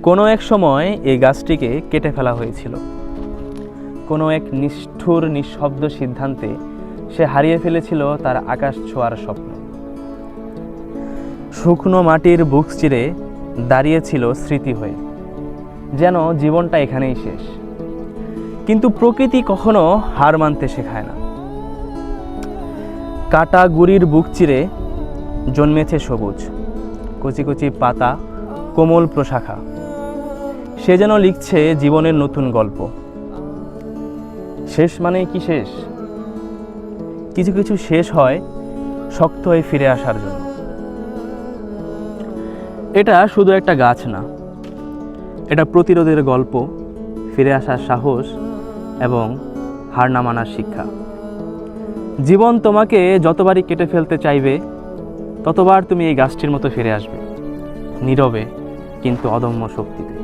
কোনো এক সময় এই গাছটিকে কেটে ফেলা হয়েছিল। কোনো এক নিষ্ঠুর নিঃশব্দ সিদ্ধান্তে সে হারিয়ে ফেলেছিল তার আকাশ ছোঁয়ার স্বপ্ন। শুকনো মাটির বুক চিরে দাঁড়িয়েছিল স্মৃতি হয়ে, যেন জীবনটা এখানেই শেষ। কিন্তু প্রকৃতি কখনো হার মানতে শেখায় না। কাটা গুড়ির বুক চিরে জন্মেছে সবুজ, কচি কচি পাতা, কোমল প্রশাখা। সে যেন লিখছে জীবনের নতুন গল্প। শেষ মানেই কি শেষ? কিছু কিছু শেষ হয় শক্ত হয়ে ফিরে আসার জন্য। এটা শুধু একটা গাছ না, এটা প্রতিরোধের গল্প, ফিরে আসার সাহস এবং হার না মানার শিক্ষা। জীবন তোমাকে যতবারই কেটে ফেলতে চাইবে, ততবার তুমি এই গাছটির মতো ফিরে আসবে, নীরবে কিন্তু অদম্য শক্তিতে।